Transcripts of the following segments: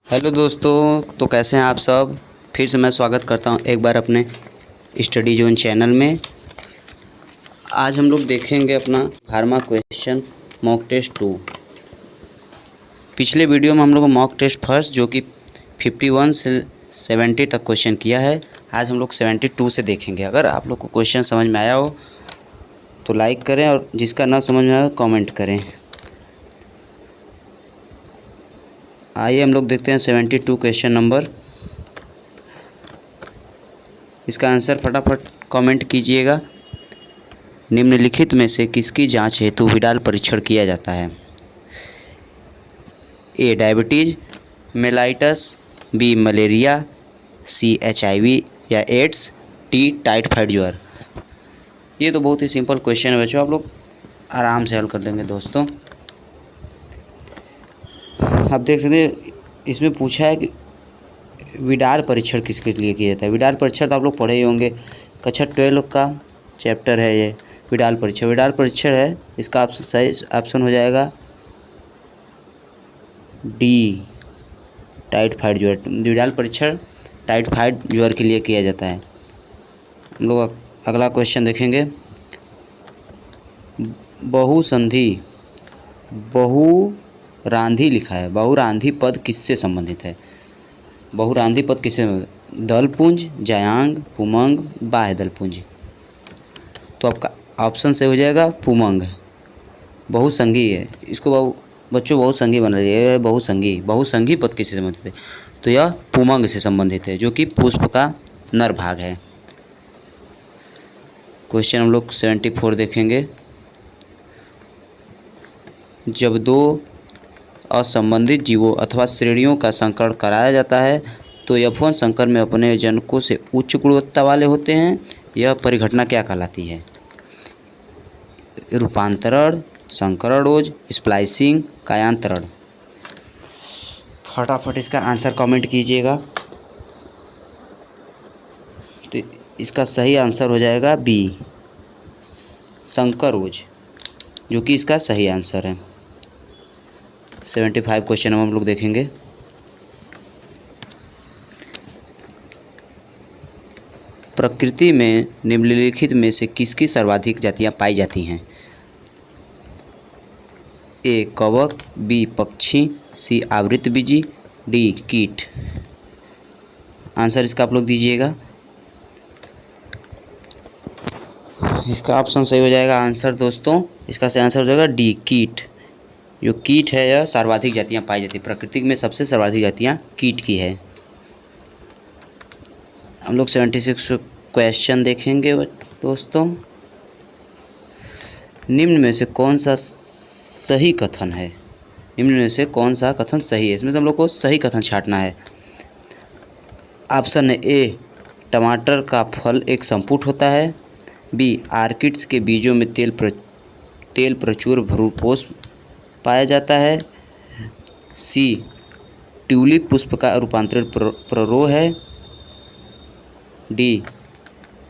Hello दोस्तों, तो कैसे हैं आप सब। फिर से मैं स्वागत करता हूं एक बार अपने स्टडी जोन चैनल में। आज हम लोग देखेंगे अपना फार्मा क्वेश्चन मॉक टेस्ट 2। पिछले वीडियो में हम लोग मॉक टेस्ट फर्स्ट जो कि 51 से 70 तक क्वेश्चन किया है। आज हम लोग 72 से देखेंगे। अगर आप लोग को क्वेश्चन समझ में आया हो तो लाइक करें और जिसका ना समझ में आया कॉमेंट करें। आइए हम लोग देखते हैं 72 क्वेश्चन नंबर। इसका आंसर फटाफट कमेंट कीजिएगा। निम्नलिखित में से किसकी जांच हेतु विडाल परीक्षण किया जाता है। ए डायबिटीज, मेलाइटस, बी मलेरिया, सी HIV या एड्स, टी टाइफाइड ज्वर। ये तो बहुत ही सिंपल क्वेश्चन है बच्चों, आप लोग आराम से हल कर लेंगे दोस्तों। आप देख सकते हैं इसमें पूछा है कि विडाल परीक्षण किसके लिए किया जाता है। विडाल परीक्षण तो आप लोग पढ़े ही होंगे, कक्षा 12 का चैप्टर है ये विडाल परीक्षण। विडाल परीक्षण है, इसका सही ऑप्शन हो जाएगा डी टाइफाइड ज्वर। विडाल परीक्षण टाइफाइड ज्वर के लिए किया जाता है। हम लोग अगला क्वेश्चन देखेंगे। बहुसंधि बहुरांधी लिखा है, बहुरांधी पद किससे संबंधित है। बहुरांधी पद किससे, दलपुंज, जायांग, पुमंग, बाह्य दलपुंज। तो आपका ऑप्शन से हो जाएगा पुमंग। बहुसंघी है, इसको बच्चों बहुसंघी बना दिया है। बहुसंघी पद किससे संबंधित है, तो यह पुमंग से संबंधित है जो कि पुष्प का नर भाग है। क्वेश्चन हम लोग 74 देखेंगे। जब दो असंबंधित जीवों अथवा श्रेणियों का संकरण कराया जाता है तो F1 संकर में अपने जनकों से उच्च गुणवत्ता वाले होते हैं। यह परिघटना क्या कहलाती है। रूपांतरण, संकरणोज, स्प्लाइसिंग, कायांतरण। फटाफट इसका आंसर कमेंट कीजिएगा। तो इसका सही आंसर हो जाएगा बी संकरोज, जो कि इसका सही आंसर है। 75 क्वेश्चन हम लोग देखेंगे। प्रकृति में निम्नलिखित में से किसकी सर्वाधिक जातियां पाई जाती हैं। ए कवक, बी पक्षी, सी आवृतबीजी, डी कीट। आंसर इसका आप लोग दीजिएगा। इसका ऑप्शन सही हो जाएगा आंसर दोस्तों, इसका सही आंसर हो जाएगा डी कीट। जो कीट है यह सर्वाधिक जातियां पाई जाती है। प्रकृति में सबसे सर्वाधिक जातियां कीट की है। हम लोग 76 क्वेश्चन देखेंगे दोस्तों। निम्न में से कौन सा सही कथन है। निम्न में से कौन सा कथन सही है, इसमें से हम लोग को सही कथन छांटना है। ऑप्शन ए टमाटर का फल एक संपुट होता है, बी आर्किड्स के बीजों में तेल प्रचुर भ्रूपोष पाया जाता है, सी ट्यूलिप पुष्प का रूपांतरित प्ररोह है, डी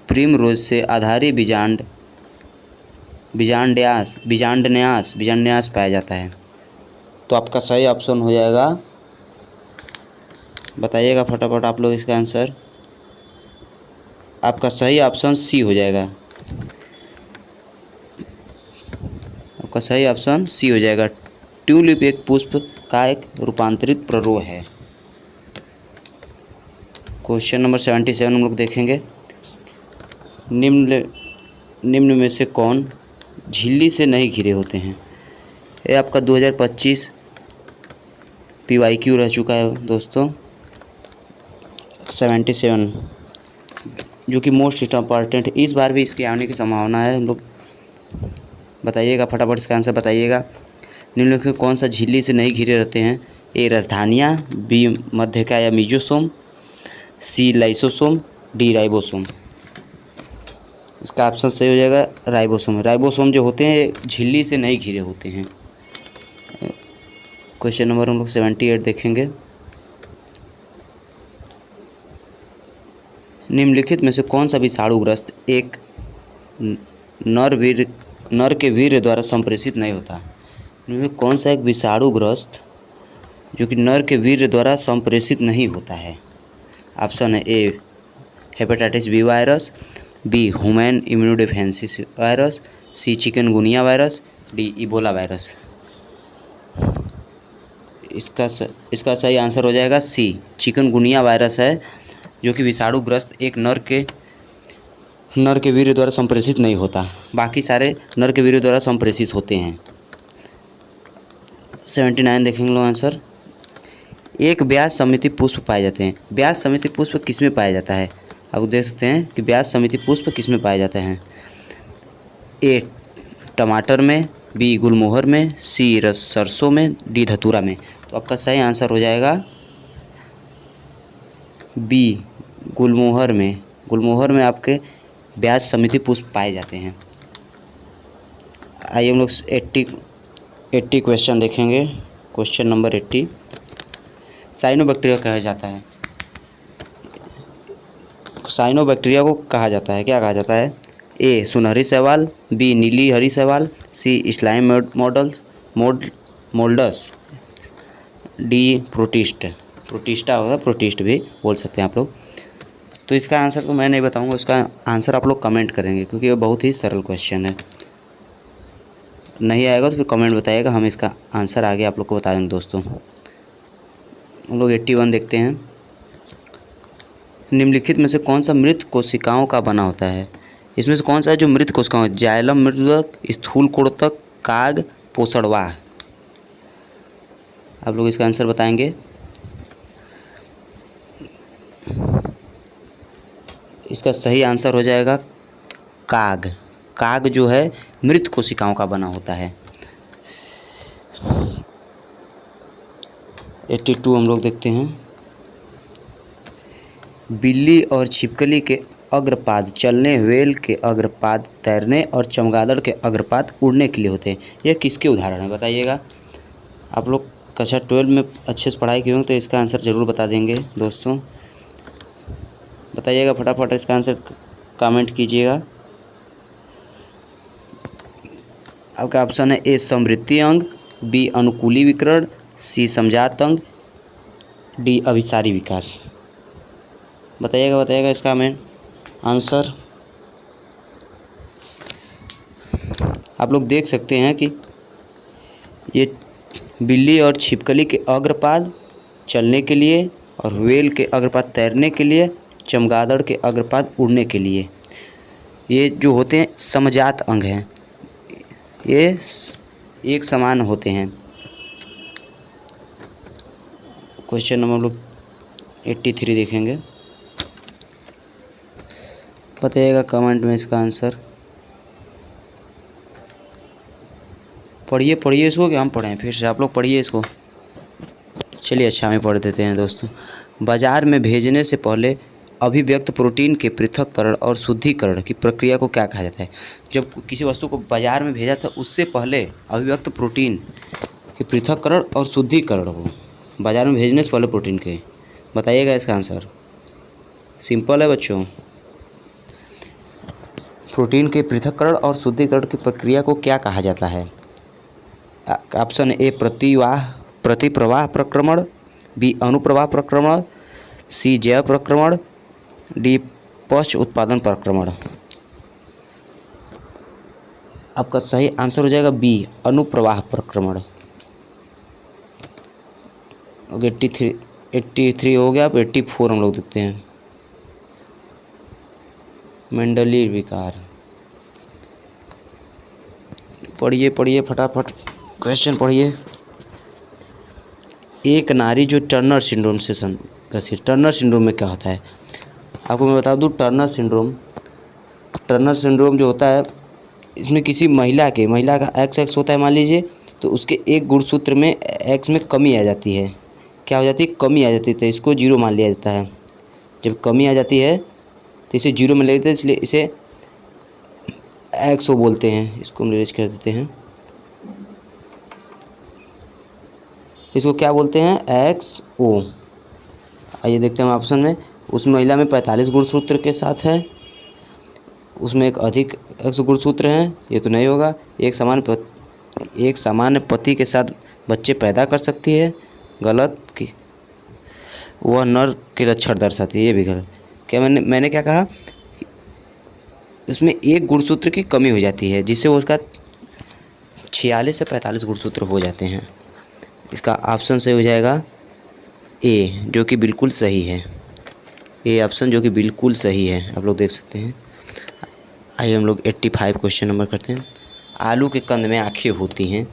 प्रिमरोज से आधारी बीजांडन्यास पाया जाता है। तो आपका सही ऑप्शन हो जाएगा, बताइएगा फटाफट आप लोग इसका आंसर। आपका सही ऑप्शन सी हो जाएगा। आपका सही ऑप्शन सी हो जाएगा। ट्यूलिप एक पुष्प का एक रूपांतरित प्ररोह है। क्वेश्चन नंबर 77 हम लोग देखेंगे। निम्न में से कौन झिल्ली से नहीं घिरे होते हैं। ये आपका 2025 PYQ रह चुका है दोस्तों 77, जो कि मोस्ट इम्पॉर्टेंट है। इस बार भी इसके आने की संभावना है। हम लोग बताइएगा फटाफट इसका आंसर बताइएगा। निम्नलिखित कौन सा झिल्ली से नहीं घिरे रहते हैं। ए राजधानियाँ, बी मध्यका या मीजोसोम, सी लाइसोसोम, डी राइबोसोम। इसका ऑप्शन सही हो जाएगा राइबोसोम। राइबोसोम जो होते हैं झिल्ली से नहीं घिरे होते हैं। क्वेश्चन नंबर हम लोग 78 देखेंगे। निम्नलिखित में से कौन सा विषाणुग्रस्त एक नर के वीर्य द्वारा संप्रेषित नहीं होता। इनमें कौन सा एक विषाणुग्रस्त जो कि नर के वीर्य द्वारा संप्रेषित नहीं होता है। ऑप्शन है A hepatitis B virus, B human immunodeficiency virus, C chikungunya virus, D Ebola virus. इसका सही आंसर हो जाएगा सी चिकनगुनिया वायरस है, जो कि विषाणुग्रस्त एक नर के वीर्य द्वारा संप्रेषित नहीं होता। बाकी सारे नर के वीर्य द्वारा संप्रेषित होते हैं। 79 देखेंगे लोग आंसर। एक ब्याज समिति पुष्प पाए जाते हैं। ब्याज समिति पुष्प किस में पाया जाता है? आप देख सकते हैं कि ब्याज समिति पुष्प किस में पाए जाते हैं। ए टमाटर में, बी गुलमोहर में, सी सरसों में, डी धतूरा में। तो आपका सही आंसर हो जाएगा बी गुलमोहर में। गुलमोहर में आपके ब्याज समिति पुष्प पाए जाते हैं। आइए हम लोग 80 क्वेश्चन देखेंगे। क्वेश्चन नंबर 80 साइनोबैक्टीरिया कहा जाता है। साइनोबैक्टीरिया को कहा जाता है, क्या कहा जाता है? ए सुनहरी शैवाल, बी नीली हरी शैवाल, सी स्लाइम मोल्डस, डी प्रोटिस्टा होगा, प्रोटिस्ट भी बोल सकते हैं आप लोग। तो इसका आंसर तो मैं नहीं बताऊंगा, इसका आंसर आप लोग कमेंट करेंगे, क्योंकि ये बहुत ही सरल क्वेश्चन है। नहीं आएगा तो फिर कमेंट बताइएगा, हम इसका आंसर आगे आप लोग को बता देंगे। दोस्तों हम लोग 81 देखते हैं। निम्नलिखित में से कौन सा मृत कोशिकाओं का बना होता है? इसमें से कौन सा है जो मृत कोशिकाओं? जाइलम मृदुक, स्थूल कोड़तक, काग, पोषणवाह। आप लोग इसका आंसर बताएंगे। इसका सही आंसर हो जाएगा काग। काग जो है मृत कोशिकाओं का बना होता है। 82 हम लोग देखते हैं। बिल्ली और छिपकली के अग्रपाद चलने, व्हेल के अग्रपाद तैरने और चमगादड़ के अग्रपाद उड़ने के लिए होते हैं। यह किसके उदाहरण है बताइएगा। आप लोग कक्षा 12 में अच्छे से पढ़ाई किए होंगे तो इसका आंसर ज़रूर बता देंगे। दोस्तों बताइएगा फटाफट, इसका आंसर कमेंट कीजिएगा। आपका ऑप्शन है ए समवृत्तीय अंग, बी अनुकूली विकर्ण, सी समजात अंग, डी अभिसारी विकास। बताइएगा इसका मैं आंसर। आप लोग देख सकते हैं कि ये बिल्ली और छिपकली के अग्रपाद चलने के लिए और व्हेल के अग्रपाद तैरने के लिए, चमगादड़ के अग्रपाद उड़ने के लिए, ये जो होते हैं समजात अंग हैं, ये एक समान होते हैं। क्वेश्चन नंबर हम लोग 83 देखेंगे। बताइएगा कमेंट में इसका आंसर। पढ़िए इसको, कि हम पढ़ें फिर से? आप लोग पढ़िए इसको। चलिए अच्छा में पढ़ देते हैं। दोस्तों बाजार में भेजने से पहले अभिव्यक्त प्रोटीन के पृथक्करण और शुद्धिकरण की प्रक्रिया को क्या कहा जाता है? जब किसी वस्तु को बाजार में भेजा था उससे पहले अभिव्यक्त प्रोटीन के पृथक्करण और शुद्धिकरण को, बाजार में भेजने से पहले प्रोटीन के, बताइएगा इसका आंसर। सिंपल है बच्चों। प्रोटीन के पृथक्करण और शुद्धिकरण की प्रक्रिया को क्या कहा जाता है? ऑप्शन ए प्रतिप्रवाह प्रक्रमण, बी अनुप्रवाह प्रक्रमण, सी जैव प्रक्रमण, डी पश्च उत्पादन प्रक्रमण। आपका सही आंसर हो जाएगा बी अनुप्रवाह प्रक्रमण। 83 हो गया। अब 84 हम लोग देखते हैं। मेंडलीय विकार। पढ़िए फटाफट क्वेश्चन पढ़िए। एक नारी जो टर्नर सिंड्रोम से ग्रसित, टर्नर सिंड्रोम में क्या होता है? आपको मैं बता दूं, टर्नर सिंड्रोम जो होता है, इसमें किसी महिला का एक्स होता है मान लीजिए, तो उसके एक गुणसूत्र में एक्स में कमी आ जाती है। क्या हो जाती है? कमी आ जाती है, तो इसको जीरो मान लिया जाता है। जब कमी आ जाती है तो इसे जीरो में ले लेते हैं, इसलिए इसे एक्सओ बोलते हैं। इसको हम निरेज कर देते हैं। इसको क्या बोलते हैं? एक्सओ। आइए देखते हैं ऑप्शन में। उस महिला में 45 गुणसूत्र के साथ है, उसमें एक अधिक एक्स गुणसूत्र हैं, ये तो नहीं होगा। एक सामान्य पति के साथ बच्चे पैदा कर सकती है, गलत कि वह नर के लक्षण दर्शाती है, ये भी गलत। क्या मैंने क्या कहा, उसमें एक गुणसूत्र की कमी हो जाती है जिससे उसका 46 से 45 गुणसूत्र हो जाते हैं। इसका ऑप्शन सही हो जाएगा ए, जो कि बिल्कुल सही है। ए ऑप्शन जो कि बिल्कुल सही है, आप लोग देख सकते हैं। आइए हम लोग 85 क्वेश्चन नंबर करते हैं। आलू के कंद में आँखें होती हैं,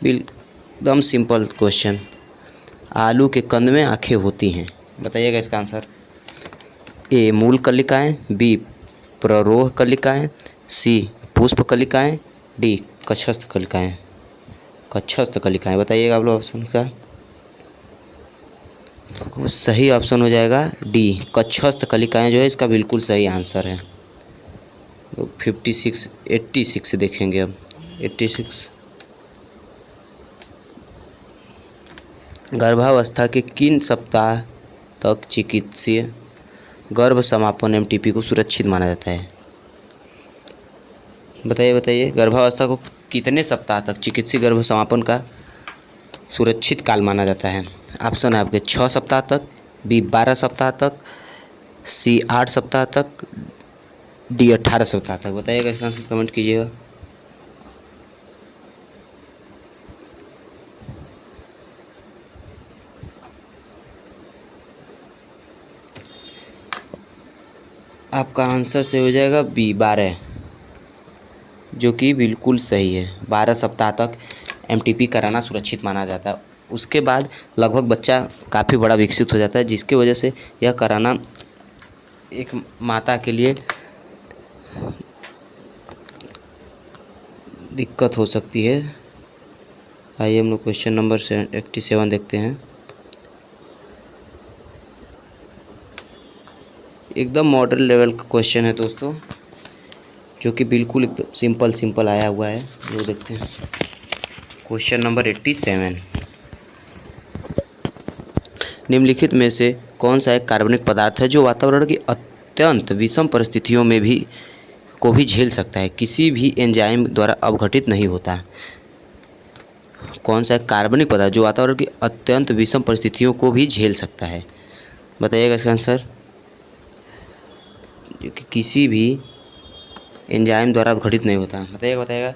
एकदम सिंपल क्वेश्चन। आलू के कंद में आँखें होती हैं, बताइएगा इसका आंसर। ए मूल कलिकाएं, बी प्ररोह कलिकाएं, सी पुष्प कलिकाएं, डी कक्षस्थ कलिकाएं। कक्षस्थ कलिकाएं, बताइएगा आप लोग ऑप्शन का। तो सही ऑप्शन हो जाएगा डी, कक्षस्थ कलिकाएं जो है इसका बिल्कुल सही आंसर है। 86 देखेंगे अब। 86 गर्भावस्था के किन सप्ताह तक चिकित्सीय गर्भ समापन एमटीपी को सुरक्षित माना जाता है? बताइए गर्भावस्था को कितने सप्ताह तक चिकित्सीय गर्भ समापन का सुरक्षित काल माना जाता है? ऑप्शन है आपके 6 सप्ताह तक, बी 12 सप्ताह तक, सी 8 सप्ताह तक, डी 18 सप्ताह तक। बताइएगा इसका आंसर, कमेंट कीजिएगा। आपका आंसर से हो जाएगा बी 12, जो कि बिल्कुल सही है। 12 सप्ताह तक एमटीपी कराना सुरक्षित माना जाता है। उसके बाद लगभग बच्चा काफ़ी बड़ा विकसित हो जाता है, जिसकी वजह से यह कराना एक माता के लिए दिक्कत हो सकती है। आइए हम लोग क्वेश्चन नंबर 87 देखते हैं। एकदम मॉडल लेवल का क्वेश्चन है दोस्तों, जो कि बिल्कुल एकदम सिंपल आया हुआ है। जो देखते हैं क्वेश्चन नंबर 87। निम्नलिखित में से कौन सा एक कार्बनिक पदार्थ है जो वातावरण की अत्यंत विषम परिस्थितियों में को भी झेल सकता है, किसी भी एंजाइम द्वारा अवघटित नहीं होता? कौन सा कार्बनिक पदार्थ जो वातावरण की अत्यंत विषम परिस्थितियों को भी झेल सकता है? बताइएगा इसका आंसर। किसी भी एंजाइम द्वारा अवघटित नहीं होता, बताइएगा।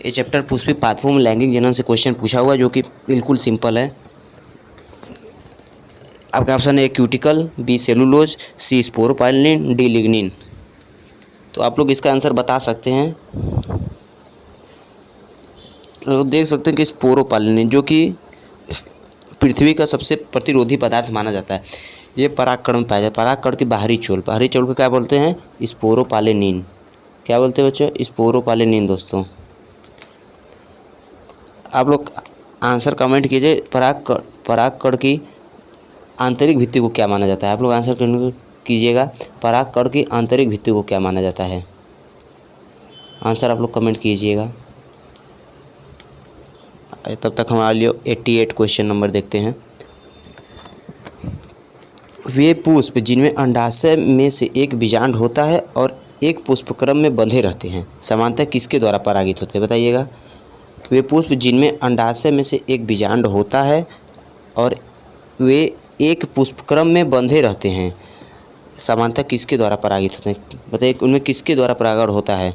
ये चैप्टर पुष्पी पाथवों में लैंगिक जनन से क्वेश्चन पूछा हुआ, जो कि बिल्कुल सिंपल है। आपका ऑप्शन है क्यूटिकल, बी सेलुलोज, सी स्पोरोपाइलिन, डी लिग्निन। तो आप लोग इसका आंसर बता सकते हैं। लोग देख सकते हैं कि स्पोरोपाइलिन, जो कि पृथ्वी का सबसे प्रतिरोधी पदार्थ माना जाता है, ये परागकण में पाया जाता है। परागकण की बाहरी चोल को क्या बोलते हैं? स्पोरोपाइलिन। क्या बोलते हैं बच्चों? स्पोरोपाइलिन। दोस्तों आप लोग आंसर कमेंट कीजिए। परागकण की आंतरिक भित्ति को क्या माना जाता है? आप लोग आंसर कीजिएगा। परागकण की आंतरिक भित्ति को क्या माना जाता है? आंसर आप लोग कमेंट कीजिएगा। तब तक हमारे लिए 88 क्वेश्चन नंबर देखते हैं। वे पुष्प जिनमें अंडाशय में से एक बीजांड होता है और एक पुष्पक्रम में बंधे रहते हैं, सामान्यतः किसके द्वारा परागित होते हैं? बताइएगा। वे पुष्प जिनमें अंडाशय में से एक बीजांड होता है और वे एक पुष्पक्रम में बंधे रहते हैं, सामान्यतः किसके द्वारा परागित होते हैं? बताइए, उनमें किसके द्वारा परागण होता है?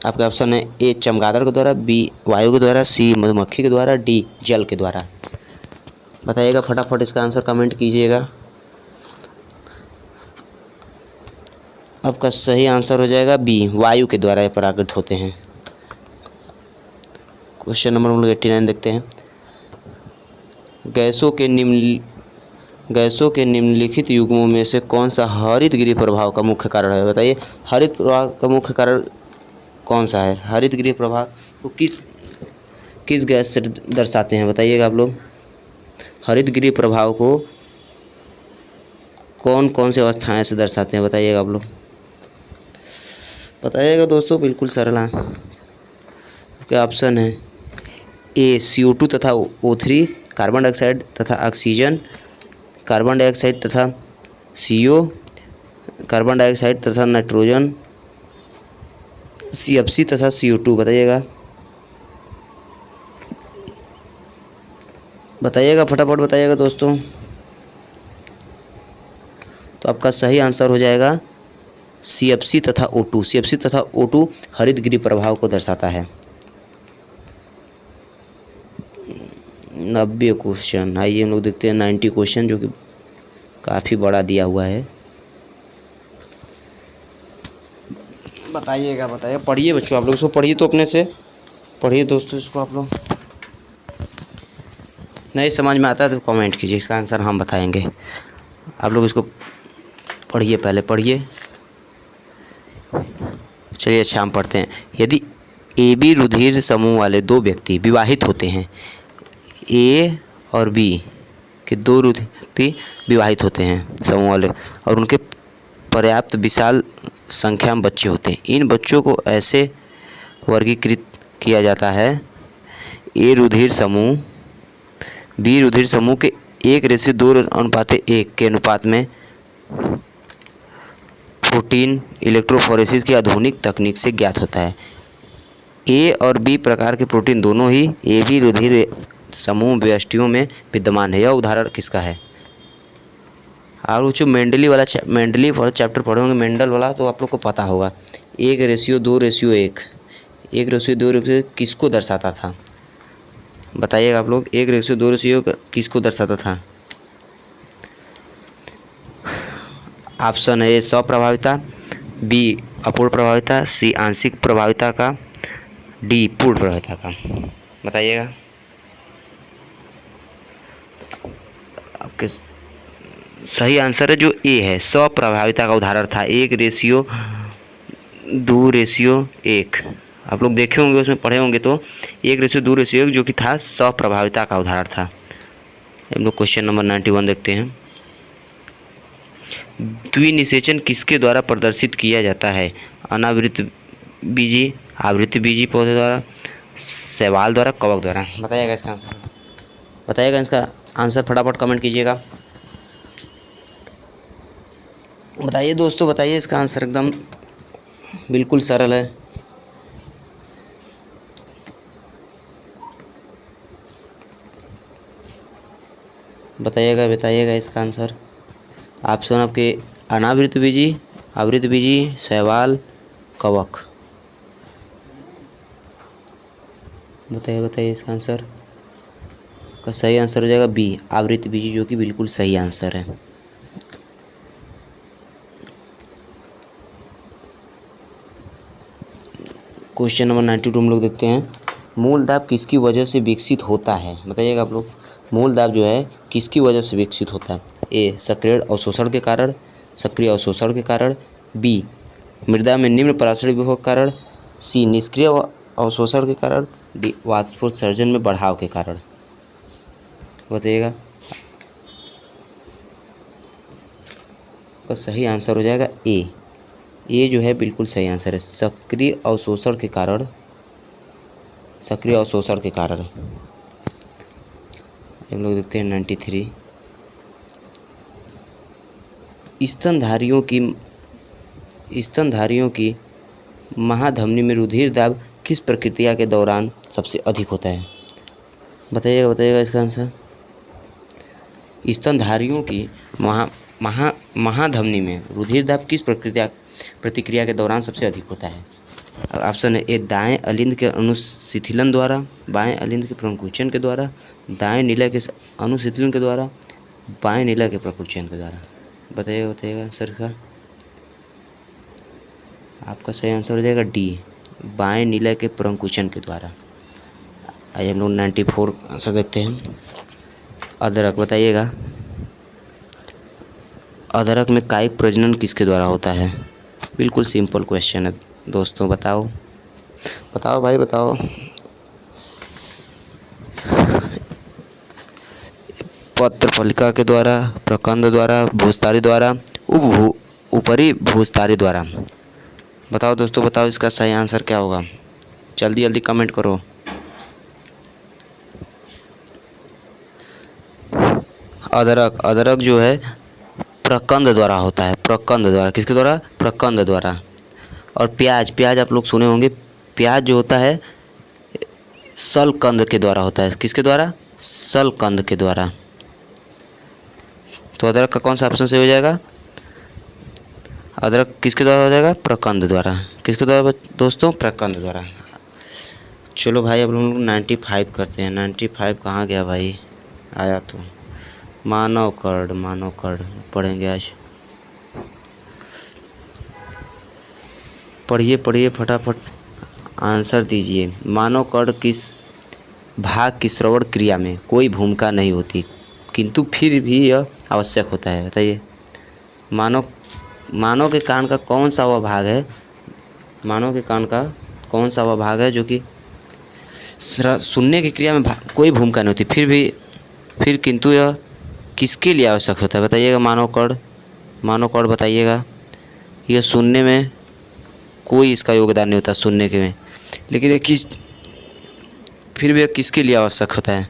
आपका ऑप्शन है ए चमगादड़ के द्वारा, बी वायु के द्वारा, सी मधुमक्खी के द्वारा, डी जल के द्वारा। बताइएगा फटाफट इसका आंसर कमेंट कीजिएगा। आपका सही आंसर हो जाएगा बी, वायु के द्वारा परागित होते हैं। क्वेश्चन नंबर 89 देखते हैं। गैसों के निम्नलिखित युग्मों में से कौन सा हरितगृह प्रभाव का मुख्य कारण है? बताइए, हरित प्रभाव का मुख्य कारण कौन सा है? हरितगृह प्रभाव को किस गैस से दर्शाते हैं? बताइएगा आप लोग। हरितगृह प्रभाव को कौन कौन से अवस्थाएं से दर्शाते हैं? बताइएगा आप लोग। बताइएगा दोस्तों, बिल्कुल सरल है। क्या ऑप्शन है? ए CO2 तथा O3, कार्बन डाइऑक्साइड तथा ऑक्सीजन, कार्बन डाइऑक्साइड तथा CO, कार्बन डाइऑक्साइड तथा नाइट्रोजन, CFC तथा CO2। बताइएगा। बताइएगा, फटाफट बताइएगा दोस्तों। तो आपका सही आंसर हो जाएगा CFC तथा O2। CFC तथा O2 हरितगृह प्रभाव को दर्शाता है। 90 क्वेश्चन। आइए हम लोग देखते हैं 90 क्वेश्चन, जो कि काफ़ी बड़ा दिया हुआ है। बताइएगा, बताइए, पढ़िए बच्चों, आप लोग इसको पढ़िए, तो अपने से पढ़िए दोस्तों इसको। आप लोग नहीं समझ में आता है तो कमेंट कीजिए, इसका आंसर हम बताएंगे। आप लोग इसको पढ़िए, पहले पढ़िए। चलिए अच्छा हम पढ़ते हैं। यदि AB रुधिर समूह वाले दो व्यक्ति विवाहित होते हैं, A और B के दो रुधिर विवाहित होते हैं समूह वाले, और उनके पर्याप्त विशाल संख्या में बच्चे होते हैं। इन बच्चों को ऐसे वर्गीकृत किया जाता है। A रुधिर समूह B रुधिर समूह के 1:2:1 के अनुपात में प्रोटीन इलेक्ट्रोफोरेसिस की आधुनिक तकनीक से ज्ञात होता है। A और B प्रकार के प्रोटीन दोनों ही AB रुधिर समूह व्यष्टियों में विद्यमान है। यह उदाहरण किसका है? और जो मेंडली वाला चैप्टर पढ़ोगे, मेंडल वाला, तो आप लोग को पता होगा 1:2:1 1:2:1 किसको दर्शाता था? बताइएगा आप लोग, 1:2:1 किसको दर्शाता था? ऑप्शन है A स्वप्रभाविता, B अपूर्ण प्रभाविता, C आंशिक प्रभाविता का, D पूर्ण प्रभाविता का। बताइएगा। आपके सही आंसर है जो A है, स्वप्रभाविता का उदाहरण था 1:2:1। आप लोग देखे होंगे, उसमें पढ़े होंगे, तो 1:2:1 जो कि था स्वप्रभाविता का उदाहरण था। हम लोग क्वेश्चन नंबर 91 देखते हैं। द्विनिषेचन किसके द्वारा प्रदर्शित किया जाता है? अनावृत बीजी, आवृत बीजी पौधे द्वारा, शैवाल द्वारा, कवक द्वारा। बताइएगा इसका आंसर। बताइएगा इसका आंसर, फटाफट कमेंट कीजिएगा। बताइए दोस्तों, बताइए इसका आंसर। एकदम बिल्कुल सरल है। बताइएगा, बताइएगा इसका आंसर। ऑप्शन आपके अनावृत बीजी, आवृत बीजी, शैवाल, कवक। बताइए, बताइए इसका आंसर। का सही आंसर हो जाएगा B आवृत बीजी, जो कि बिल्कुल सही आंसर है। क्वेश्चन नंबर 92 हम लोग देखते हैं। मूल दाब किसकी वजह से विकसित होता है? बताइएगा आप लोग, मूल दाब जो है किसकी वजह से विकसित होता है? A सक्रिय अवशोषण के कारण, सक्रिय अवशोषण के कारण, B मृदा में निम्न पराश्रय विभव के कारण, C निष्क्रिय अवशोषण के कारण, D वाष्पोत्सर्जन में बढ़ाव के कारण। बताइएगा। का सही आंसर हो जाएगा A जो है बिल्कुल सही आंसर है, सक्रिय अवशोषण के कारण, सक्रिय अवशोषण के कारण। हम लोग देखते हैं 93। स्तनधारियों की महाधमनी में रुधिर दाब किस प्रक्रिया के दौरान सबसे अधिक होता है? बताइएगा, बताइएगा इसका आंसर। स्तनधारियों की महाधमनी में रुधिर दाब किस प्रतिक्रिया के दौरान सबसे अधिक होता है? ऑप्शन है A दाएं अलिंद के अनुशिथिलन द्वारा, बाएं अलिंद के प्रकुंचन के द्वारा, दाएं नीला के अनुशिथिलन के द्वारा, बाएं नीला के प्रकुंचन के द्वारा। बताइएगा, बताइएगा आंसर का। आपका सही आंसर हो जाएगा D बाएं नीला के प्रकुंचन के द्वारा। आइए हम लोग 94 आंसर देखते हैं। अदरक। बताइएगा, अदरक में कायिक प्रजनन किसके द्वारा होता है? बिल्कुल सिंपल क्वेश्चन है दोस्तों। बताओ, बताओ भाई, बताओ। पत्रफलिका के द्वारा, प्रकंद द्वारा, भूस्तारी द्वारा, ऊपरी भूस्तारी द्वारा। बताओ दोस्तों, बताओ इसका सही आंसर क्या होगा? जल्दी जल्दी कमेंट करो। अदरक जो है प्रकंद द्वारा होता है, प्रकंद द्वारा। किसके द्वारा? प्रकंद द्वारा। और प्याज आप लोग सुने होंगे, प्याज जो होता है सलकंद के द्वारा होता है। किसके द्वारा? शलकंद के द्वारा। तो अदरक का कौन सा ऑप्शन सही हो जाएगा? अदरक किसके द्वारा हो जाएगा? प्रकंद द्वारा। किसके द्वारा दोस्तों? प्रकंद द्वारा। चलो भाई अब हम लोग 95 करते हैं। 95 कहाँ गया भाई? आया तो मानव कर्ण पढ़ेंगे आज। पढ़िए फटाफट आंसर दीजिए। मानव कर्ण किस भाग की श्रवण क्रिया में कोई भूमिका नहीं होती किंतु फिर भी यह आवश्यक होता है? बताइए। मानव के कान का कौन सा वह भाग है? मानव के कान का कौन सा वह भाग है जो कि सुनने की क्रिया में कोई भूमिका नहीं होती फिर किंतु यह किसके लिए आवश्यक होता है? बताइएगा। मानव कर्ण बताइएगा। यह सुनने में कोई इसका योगदान नहीं होता सुनने के में, लेकिन ये फिर भी यह किसके लिए आवश्यक होता है?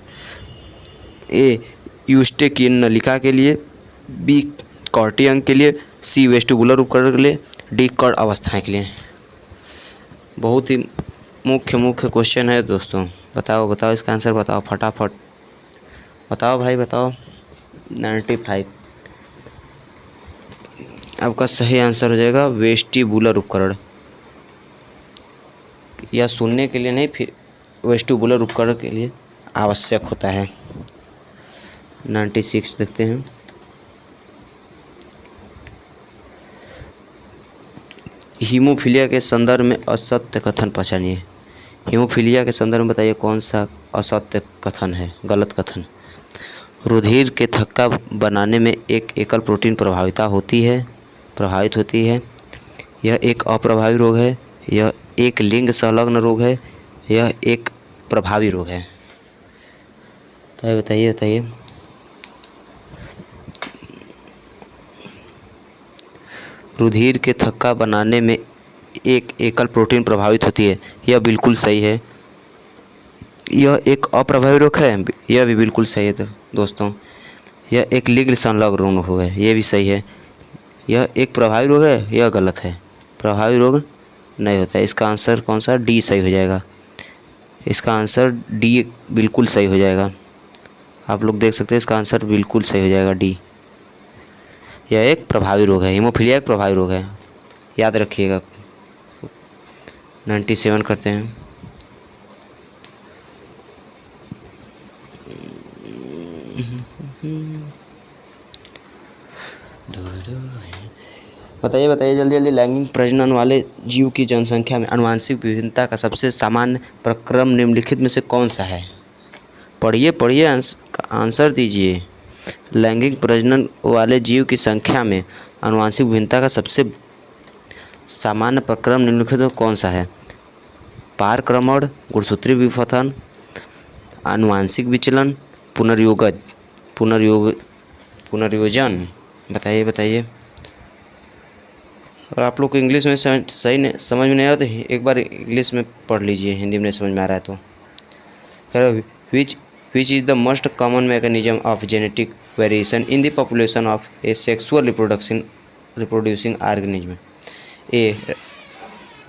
ए यूस्टेकियन नलिका के लिए, बी कॉर्टी अंग के लिए, सी वेस्टिबुलर उपकरण के लिए, डी कर्ण अवस्थाएं के लिए। बहुत ही मुख्य क्वेश्चन है दोस्तों। बताओ इसका आंसर बताओ फटाफट। बताओ भाई बताओ। 95 आपका सही आंसर हो जाएगा वेस्टिबुलर उपकरण। यह सुनने के लिए नहीं, फिर वेस्टिबुलर उपकरण के लिए आवश्यक होता है। 96 देखते हैं। हीमोफीलिया के संदर्भ में असत्य कथन पहचानिए। हीमोफीलिया के संदर्भ में बताइए कौन सा असत्य कथन है, गलत कथन। रुधिर के थक्का बनाने में एक एकल प्रोटीन प्रभावित होती है। यह एक अप्रभावी रोग है। यह एक लिंग संलग्न रोग है। यह एक प्रभावी रोग है। बताइए। रुधिर के थक्का बनाने में एक एकल प्रोटीन प्रभावित होती है। यह बिल्कुल सही है। यह एक अप्रभावी रोग है। यह भी बिल्कुल सही है दोस्तों। यह एक लिंग संलग्न रोग है। यह भी सही है। यह एक प्रभावी रोग है। यह गलत है। प्रभावी रोग नहीं होता है। इसका आंसर कौन सा? डी सही हो जाएगा। इसका आंसर डी बिल्कुल सही हो जाएगा। आप लोग देख सकते हैं इसका आंसर बिल्कुल सही हो जाएगा डी। यह एक प्रभावी रोग है। हीमोफीलिया एक प्रभावी रोग है, याद रखिएगा। 97 करते हैं। बताइए जल्दी लैंगिक प्रजनन वाले जीव की जनसंख्या में आनुवंशिक विभिन्नता का सबसे सामान्य प्रक्रम निम्नलिखित में से कौन सा है? पढ़िए आंसर दीजिए। लैंगिक प्रजनन वाले जीव की संख्या में आनुवंशिक विभिन्नता का सबसे सामान्य प्रक्रम निम्नलिखित में कौन सा है? पारक्रमण, गुणसूत्रीय विपथन, आनुवंशिक विचलन, पुनर्योजन। बताइए। और आप लोग को इंग्लिश में सही नहीं समझ में नहीं आ रहा तो एक बार इंग्लिश में पढ़ लीजिए, हिंदी में नहीं समझ में आ रहा है तो। Which is the most common mechanism of genetic variation in the population of a sexual reproducing organism? A.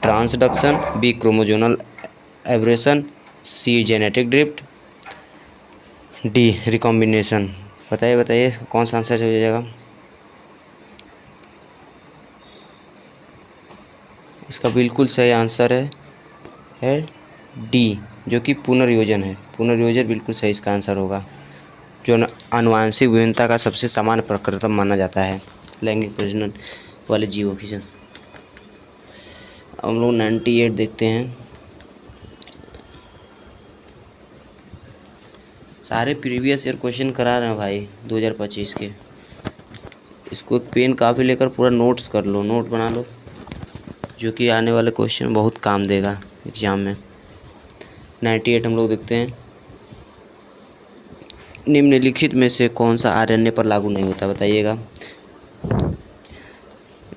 Transduction, B. Chromosomal aberration, C. Genetic drift, D. recombination। बताइए कौन सा आंसर हो जाएगा? इसका बिल्कुल सही आंसर है डी, जो कि पुनर्योजन है। पुनर्योजन बिल्कुल सही इसका आंसर होगा, जो आनुवंशिक विभिन्नता का सबसे सामान्य प्रक्रम माना जाता है लैंगिक प्रजनन वाले जीवों की। हम लोग 98 देखते हैं। सारे प्रीवियस ईयर क्वेश्चन करा रहे हैं भाई 2025 के। इसको पेन काफ़ी लेकर पूरा नोट्स कर लो, नोट बना लो, जो कि आने वाले क्वेश्चन बहुत काम देगा एग्जाम में। 98 हम लोग देखते हैं। निम्नलिखित में से कौन सा आरएनए पर लागू नहीं होता? बताइएगा।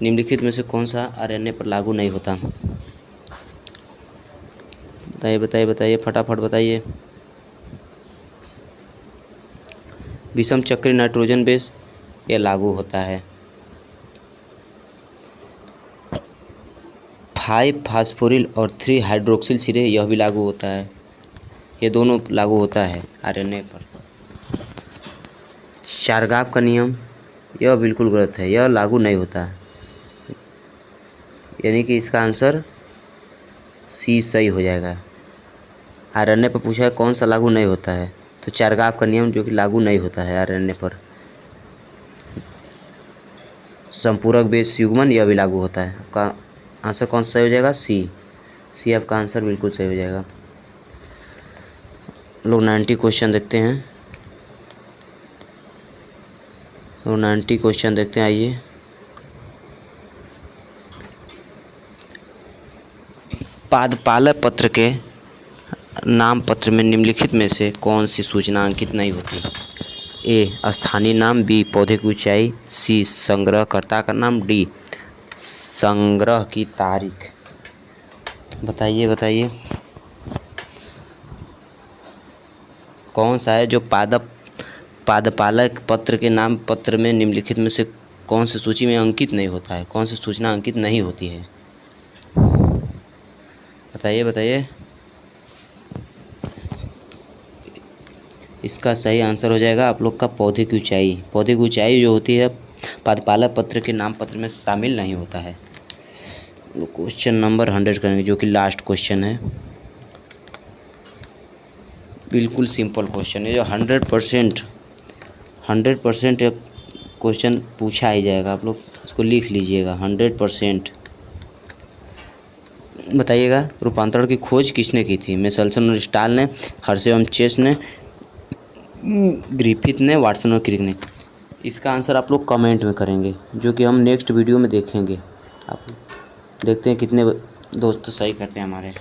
निम्नलिखित में से कौन सा आरएनए पर लागू नहीं होता? बताइए फटाफट बताइए। विषम चक्री नाइट्रोजन बेस यह लागू होता है। 5 फास्फोरिल और 3 हाइड्रोक्सिल सिरे यह भी लागू होता है। ये दोनों लागू होता है आरएनए पर। चारगाव का नियम, यह बिल्कुल गलत है, यह लागू नहीं होता है, यानी कि इसका आंसर सी सही हो जाएगा। आरएनए पर पूछा है कौन सा लागू नहीं होता है, तो चारगाव का नियम जो कि लागू नहीं होता है आरएनए पर। संपूरक बेस युग्मन यह भी लागू होता है। आपका आंसर कौन सा सही हो जाएगा? सी आपका आंसर बिल्कुल सही हो जाएगा। लोग 90 क्वेश्चन देखते हैं, लोग 90 क्वेश्चन देखते हैं। आइए, पादपालक पत्र के नाम पत्र में निम्नलिखित में से कौन सी सूचना अंकित नहीं होती? ए स्थानीय नाम, बी पौधे की ऊंचाई, सी संग्रहकर्ता का नाम, डी संग्रह की तारीख। बताइए बताइए कौन सा है जो पादपालक पत्र के नाम पत्र में निम्नलिखित में से कौन सी सूची में अंकित नहीं होता है, कौन सी सूचना अंकित नहीं होती है? बताइए बताइए। इसका सही आंसर हो जाएगा आप लोग का पौधे की ऊंचाई। पौधे की ऊंचाई जो होती है पादपालक पत्र के नाम पत्र में शामिल नहीं होता है। क्वेश्चन नंबर 100 करेंगे जो कि लास्ट क्वेश्चन है। बिल्कुल सिंपल क्वेश्चन है जो 100% क्वेश्चन पूछा ही जाएगा। आप लोग इसको लिख लीजिएगा 100%। बताइएगा, रूपांतरण की खोज किसने की थी? मेसल्सन और स्टाल ने, हर्शे एवं चेस ने, ग्रिफिथ ने, वाटसन और क्रिक ने। इसका आंसर आप लोग कमेंट में करेंगे जो कि हम नेक्स्ट वीडियो में देखेंगे। आप देखते हैं कितने दोस्त सही करते हैं हमारे।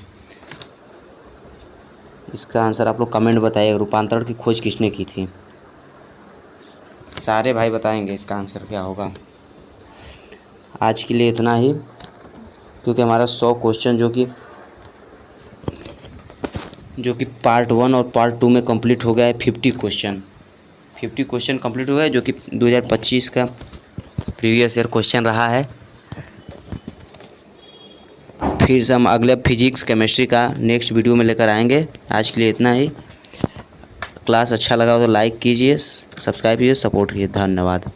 इसका आंसर आप लोग कमेंट बताइएगा, रूपांतरण की खोज किसने की थी? सारे भाई बताएंगे इसका आंसर क्या होगा। आज के लिए इतना ही, क्योंकि हमारा 100 क्वेश्चन जो कि पार्ट 1 और पार्ट 2 में कंप्लीट हो गया है। 50 क्वेश्चन कंप्लीट हो गया है जो कि 2025 का प्रीवियस ईयर क्वेश्चन रहा है। फिर से हम अगले फिजिक्स केमिस्ट्री का नेक्स्ट वीडियो में लेकर आएंगे। आज के लिए इतना ही। क्लास अच्छा लगा हो तो लाइक कीजिए, सब्सक्राइब कीजिए, सपोर्ट कीजिए। धन्यवाद।